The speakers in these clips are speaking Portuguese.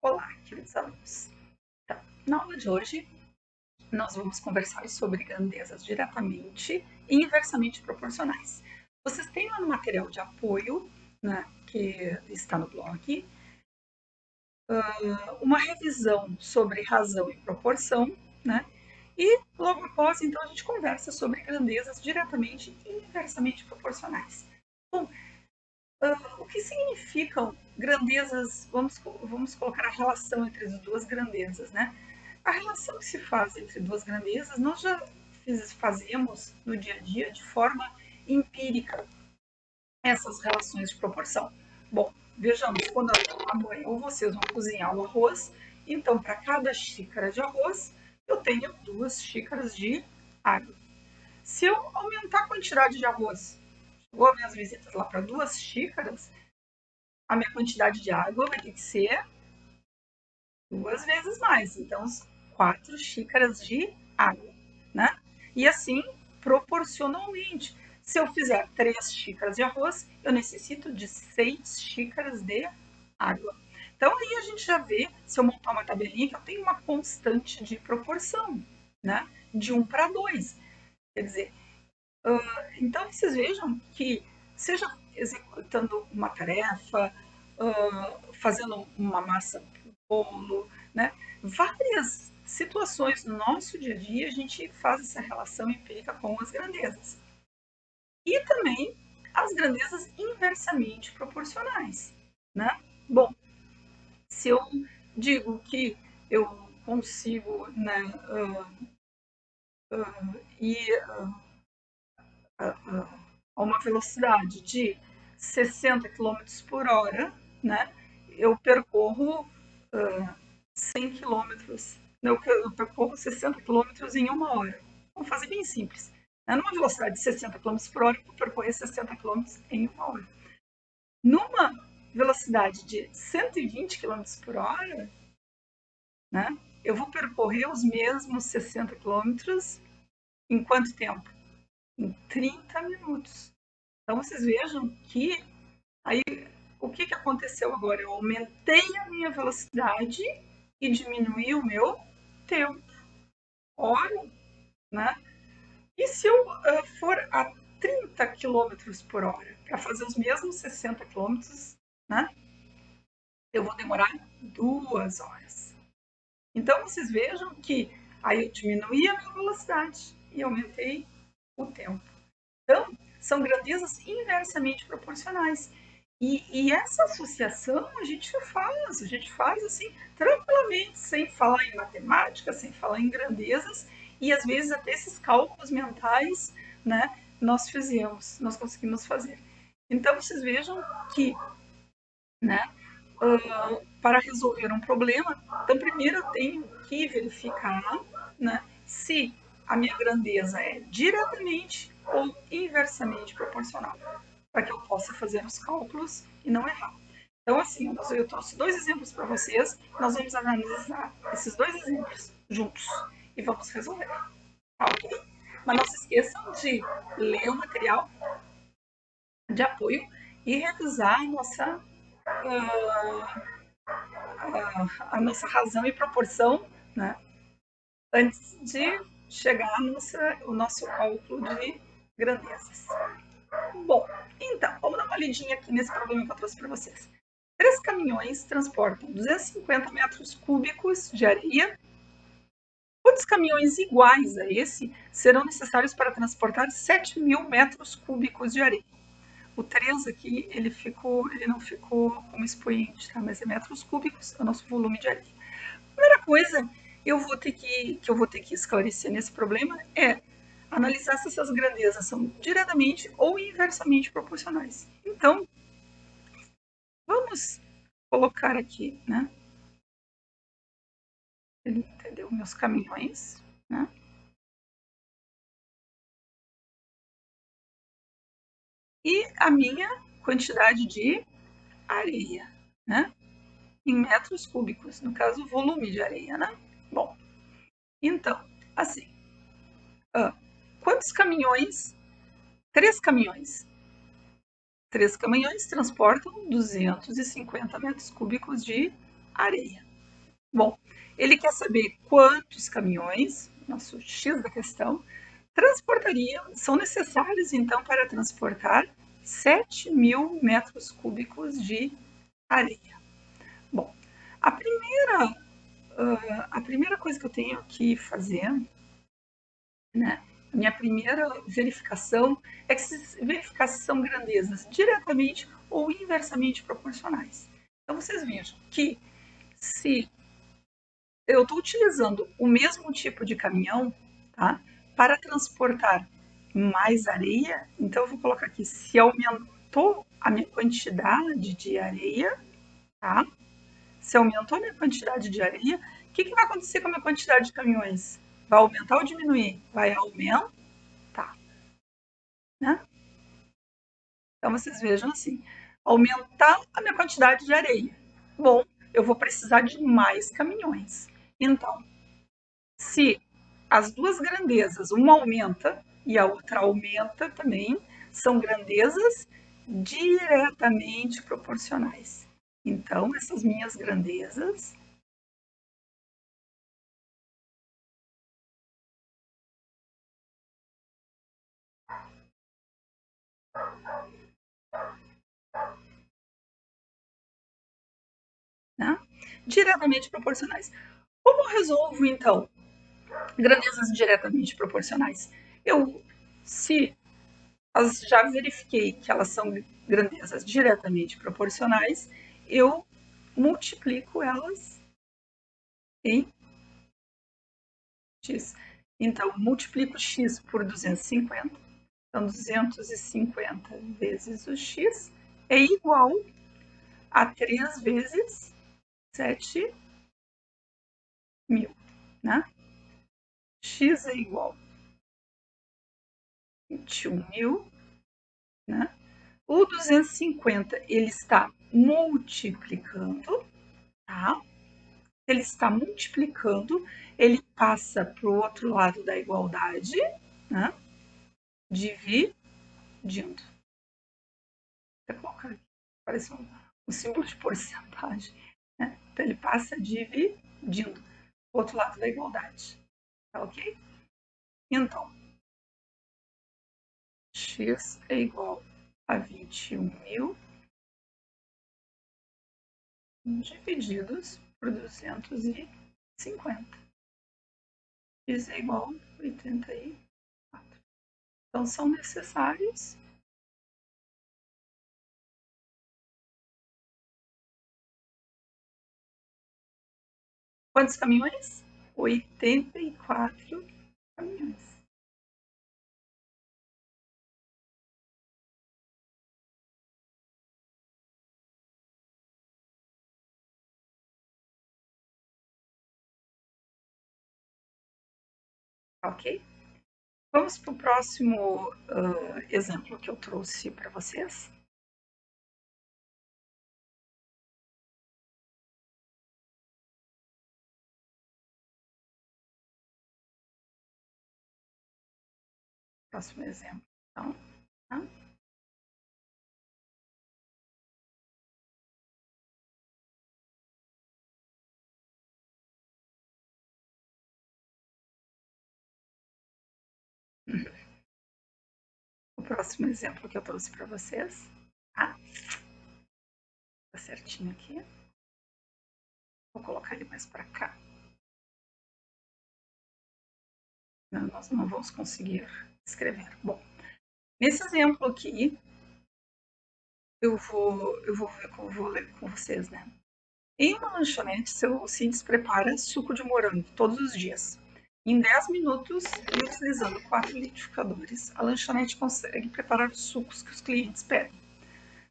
Olá, queridos alunos. Então, na aula de hoje, nós vamos conversar sobre grandezas diretamente e inversamente proporcionais. Vocês têm lá no material de apoio, né, que está no blog, uma revisão sobre razão e proporção, né? E logo após, então, a gente conversa sobre grandezas diretamente e inversamente proporcionais. Bom, o que significam grandezas? Vamos colocar a relação entre as duas grandezas, né? A relação que se faz entre duas grandezas, nós já fazemos no dia a dia de forma empírica essas relações de proporção. Bom, vejamos, quando a mãe ou vocês vão cozinhar o arroz, então para cada xícara de arroz, eu tenho 2 xícaras de água. Se eu aumentar a quantidade de arroz, chegou as minhas visitas lá para 2 xícaras, a minha quantidade de água vai ter que ser 2 vezes mais. Então, 4 xícaras de água, né? E assim, proporcionalmente. Se eu fizer 3 xícaras de arroz, eu necessito de 6 xícaras de água. Então, aí a gente já vê, se eu montar uma tabelinha, que eu tenho uma constante de proporção, né? De 1 para 2. Quer dizer, então vocês vejam que, seja executando uma tarefa, fazendo uma massa bolo, né? Várias situações no nosso dia a dia a gente faz essa relação empírica com as grandezas. E também as grandezas inversamente proporcionais, né? Bom, se eu digo que eu consigo, né, ir a uma velocidade de 60 km por hora, né, eu percorro 100 km, eu percorro 60 km em 1 hora. Vamos fazer bem simples. Numa velocidade de 60 km por hora, eu vou percorrer 60 km em 1 hora. Numa velocidade de 120 km por hora, né, eu vou percorrer os mesmos 60 km em quanto tempo? Em 30 minutos. Então, vocês vejam que aí o que aconteceu agora? Eu aumentei a minha velocidade e diminui o meu tempo. Ora, né? E se eu for a 30 km por hora para fazer os mesmos 60 km, né? Eu vou demorar 2 horas. Então, vocês vejam que aí eu diminuí a minha velocidade e aumentei o tempo. Então, são grandezas inversamente proporcionais. E essa associação a gente faz assim, tranquilamente, sem falar em matemática, sem falar em grandezas, e às vezes até esses cálculos mentais, né, nós conseguimos fazer. Então, vocês vejam que, né, para resolver um problema, então primeiro eu tenho que verificar, né, se a minha grandeza é diretamente ou inversamente proporcional, para que eu possa fazer os cálculos e não errar. Então, assim, eu trouxe 2 exemplos para vocês, nós vamos analisar esses 2 exemplos juntos e vamos resolver. Tá, ok? Mas não se esqueçam de ler o material de apoio e revisar a nossa razão e proporção, né, antes de chegar o nosso cálculo de grandezas. Bom, então, vamos dar uma lidinha aqui nesse problema que eu trouxe para vocês. 3 caminhões transportam 250 metros cúbicos de areia. Quantos caminhões iguais a esse serão necessários para transportar 7.000 metros cúbicos de areia? O 3 aqui, ele não ficou como expoente, tá? Mas é metros cúbicos, é o nosso volume de areia. A primeira coisa que eu vou ter que esclarecer nesse problema é analisar se essas grandezas são diretamente ou inversamente proporcionais. Então, vamos colocar aqui, né? Ele entendeu meus caminhões, né? E a minha quantidade de areia, né? Em metros cúbicos, no caso, o volume de areia, né? Bom, então, assim, quantos caminhões? 3 caminhões. 3 caminhões transportam 250 metros cúbicos de areia. Bom, ele quer saber quantos caminhões, nosso X da questão, são necessários, então, para transportar 7.000 metros cúbicos de areia. Bom, a primeira coisa que eu tenho que fazer, né, minha primeira verificação é verificar se são grandezas diretamente ou inversamente proporcionais. Então, vocês vejam que se eu estou utilizando o mesmo tipo de caminhão, tá, para transportar mais areia, então eu vou colocar aqui, se aumentou a minha quantidade de areia, tá? Se aumentou a minha quantidade de areia, o que vai acontecer com a minha quantidade de caminhões? Vai aumentar ou diminuir? Vai aumentar, né? Então vocês vejam assim, aumentar a minha quantidade de areia. Bom, eu vou precisar de mais caminhões. Então, se as duas grandezas, uma aumenta e a outra aumenta também, são grandezas diretamente proporcionais. Então, essas minhas grandezas, né, diretamente proporcionais. Como eu resolvo, então, grandezas diretamente proporcionais? Se já verifiquei que elas são grandezas diretamente proporcionais, eu multiplico elas em x. Então, multiplico x por 250. Então, 250 vezes o x é igual a 3 vezes 7.000, né? X é igual a 21.000, né? O 250, ele está multiplicando, tá? Ele está multiplicando, ele passa para o outro lado da igualdade, né? Dividindo. Vou colocar aqui, parece um símbolo de porcentagem, né? Então, ele passa dividindo o outro lado da igualdade, tá ok? Então, x é igual a 21.000 divididos por 250. X é igual a 84. Então, são necessários quantos caminhões? 84 caminhões. Ok? Vamos para o próximo exemplo que eu trouxe para vocês. Próximo exemplo, então, tá? O próximo exemplo que eu trouxe para vocês, tá? Tá certinho aqui. Vou colocar ele mais para cá. Não, nós não vamos conseguir escrever. Bom, nesse exemplo aqui, eu vou ler com vocês, né? Em uma lanchonete, seu Cids prepara suco de morango todos os dias. Em 10 minutos, e utilizando 4 liquidificadores, a lanchonete consegue preparar os sucos que os clientes pedem.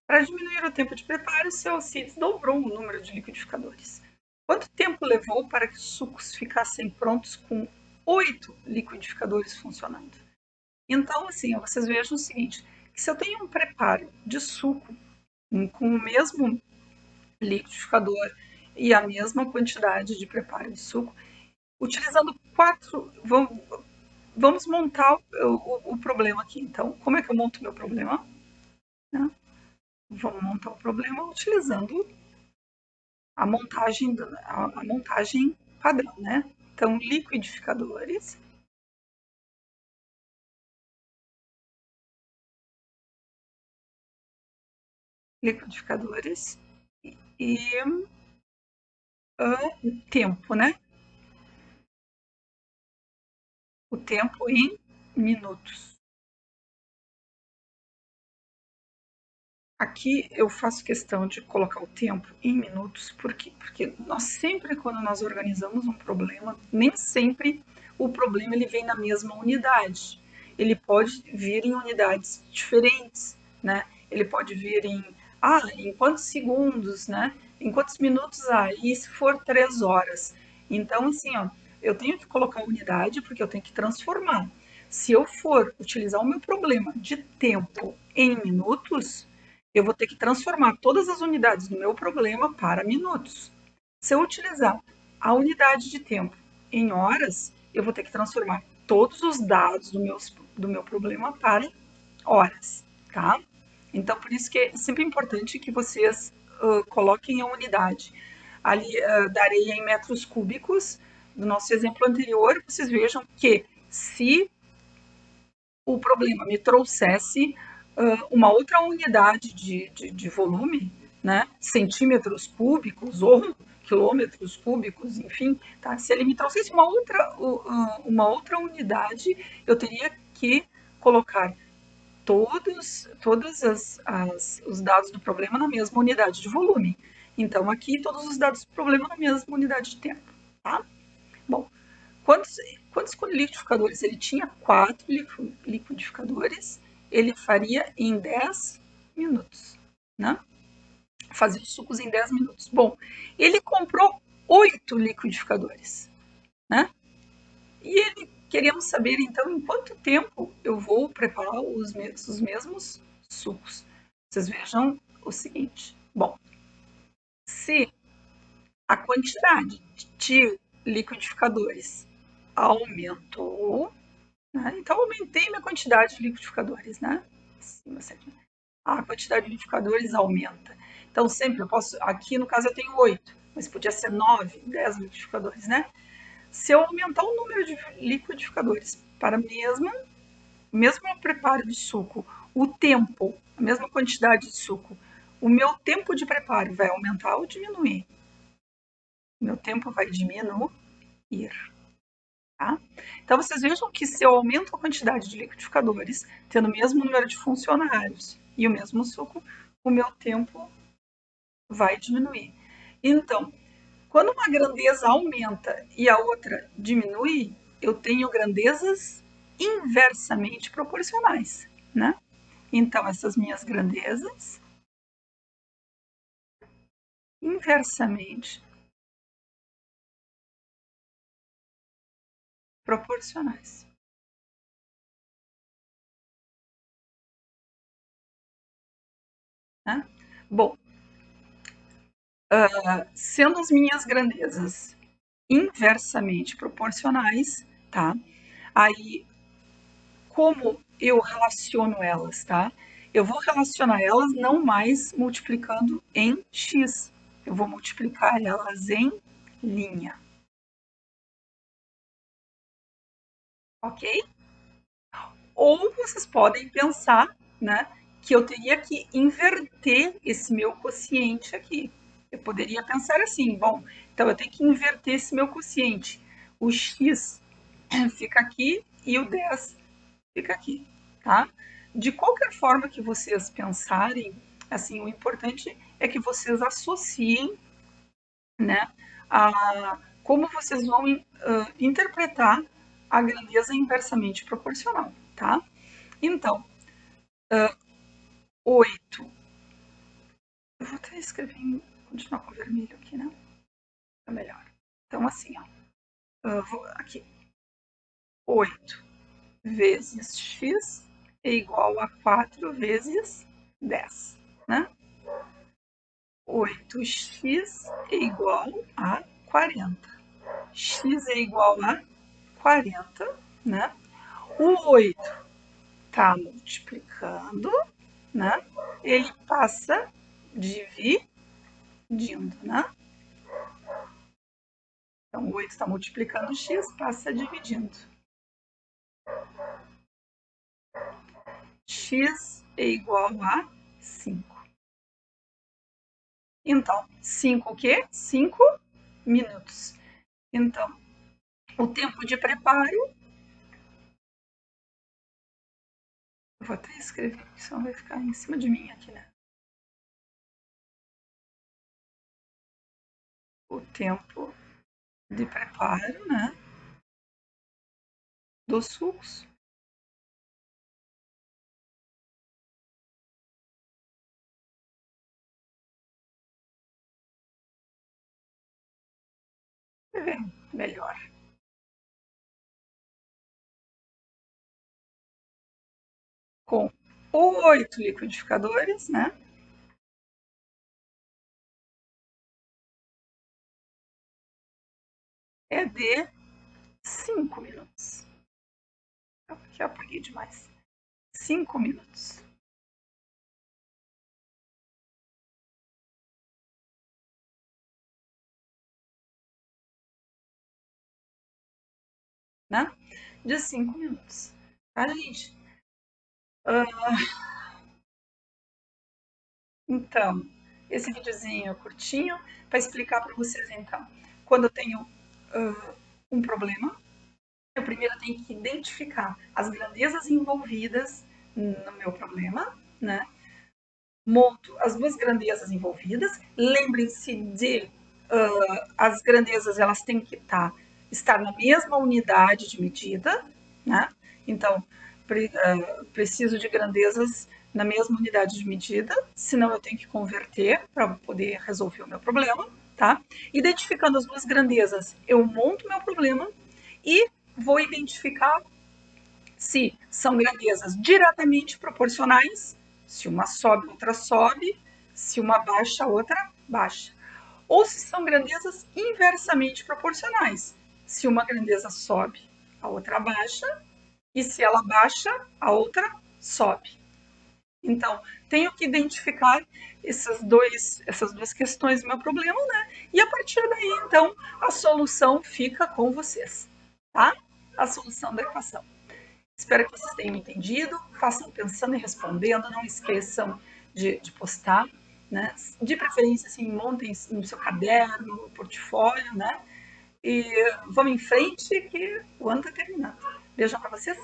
Para diminuir o tempo de preparo, seu Cids dobrou o número de liquidificadores. Quanto tempo levou para que os sucos ficassem prontos com 8 liquidificadores funcionando? Então, assim, vocês vejam o seguinte, que se eu tenho um preparo de suco com o mesmo liquidificador e a mesma quantidade de preparo de suco, utilizando 4, vamos montar o problema aqui. Então, como é que eu monto meu problema? Né? Vamos montar o problema utilizando a montagem padrão, né? Então, liquidificadores, liquidificadores e tempo, né? O tempo em minutos. Aqui eu faço questão de colocar o tempo em minutos, por quê? Porque nós sempre, quando nós organizamos um problema, nem sempre o problema ele vem na mesma unidade. Ele pode vir em unidades diferentes, né? Ele pode vir em quantos segundos, né? Em quantos minutos, e se for 3 horas. Então, assim, ó, eu tenho que colocar unidade porque eu tenho que transformar. Se eu for utilizar o meu problema de tempo em minutos, eu vou ter que transformar todas as unidades do meu problema para minutos. Se eu utilizar a unidade de tempo em horas, eu vou ter que transformar todos os dados do meu problema para horas, tá? Então, por isso que é sempre importante que vocês coloquem a unidade ali da areia em metros cúbicos. No nosso exemplo anterior, vocês vejam que se o problema me trouxesse uma outra unidade de volume, né, centímetros cúbicos ou quilômetros cúbicos, enfim, tá? Se ele me trouxesse uma outra unidade, eu teria que colocar todos os dados do problema na mesma unidade de volume. Então, aqui, todos os dados do problema na mesma unidade de tempo, tá? Bom, Quantos, quantos liquidificadores? Ele tinha 4 liquidificadores, ele faria em 10 minutos, né? Fazia os sucos em 10 minutos. Bom, ele comprou 8 liquidificadores, né? E ele queríamos saber, então, em quanto tempo eu vou preparar os mesmos sucos. Vocês vejam o seguinte. Bom, se a quantidade de liquidificadores aumentou, né? Então, aumentei minha quantidade de liquidificadores, né? A quantidade de liquidificadores aumenta. Então, sempre eu posso, aqui no caso eu tenho 8, mas podia ser 9, 10 liquidificadores, né? Se eu aumentar o número de liquidificadores para o mesmo preparo de suco, o tempo, a mesma quantidade de suco, o meu tempo de preparo vai aumentar ou diminuir? O meu tempo vai diminuir. Tá? Então, vocês vejam que se eu aumento a quantidade de liquidificadores, tendo o mesmo número de funcionários e o mesmo suco, o meu tempo vai diminuir. Então, quando uma grandeza aumenta e a outra diminui, eu tenho grandezas inversamente proporcionais, né? Então, essas minhas grandezas inversamente proporcionais, né? Bom, sendo as minhas grandezas inversamente proporcionais, tá? Aí, como eu relaciono elas, tá? Eu vou relacionar elas não mais multiplicando em x, eu vou multiplicar elas em linha, ok? Ou vocês podem pensar, né, que eu teria que inverter esse meu quociente aqui. Eu poderia pensar assim, bom, então eu tenho que inverter esse meu quociente. O x fica aqui e o 10 fica aqui, tá? De qualquer forma que vocês pensarem, assim, o importante é que vocês associem, né, a como vocês vão interpretar a grandeza inversamente proporcional, tá? Então, 8. Eu vou até escrever continuar com vermelho aqui, né? É melhor. Então, assim, ó, aqui, 8 vezes x é igual a 4 vezes 10, né? 8x é igual a 40. X é igual a 40, né? O 8 está multiplicando, né? Ele passa dividindo, né? Então, 8 está multiplicando x, passa dividindo. X é igual a 5. Então, 5 o quê? 5 minutos. Então, o tempo de preparo... Eu vou até escrever, porque senão vai ficar em cima de mim aqui, né? O tempo de preparo, né? Dos sucos. Melhor. Com 8 liquidificadores, né? É de 5 minutos. Já apaguei demais. 5 minutos. Né? De 5 minutos. Tá, gente? Então, esse videozinho curtinho para explicar para vocês, então. Quando eu tenho um problema, eu primeiro tenho que identificar as grandezas envolvidas no meu problema, né? Monto as duas grandezas envolvidas. Lembrem-se de as grandezas, elas têm que estar na mesma unidade de medida, né? Então, preciso de grandezas na mesma unidade de medida, senão eu tenho que converter para poder resolver o meu problema, tá? Identificando as duas grandezas, eu monto meu problema e vou identificar se são grandezas diretamente proporcionais, se uma sobe, outra sobe, se uma baixa, outra baixa. Ou se são grandezas inversamente proporcionais, se uma grandeza sobe, a outra baixa, e se ela baixa, a outra sobe. Então, tenho que identificar essas duas questões do meu problema, né? E a partir daí, então, a solução fica com vocês, tá? A solução da equação. Espero que vocês tenham entendido, façam pensando e respondendo, não esqueçam de postar, né? De preferência, assim, montem no seu caderno, no portfólio, né? E vamos em frente que o ano está terminando. Beijão para vocês.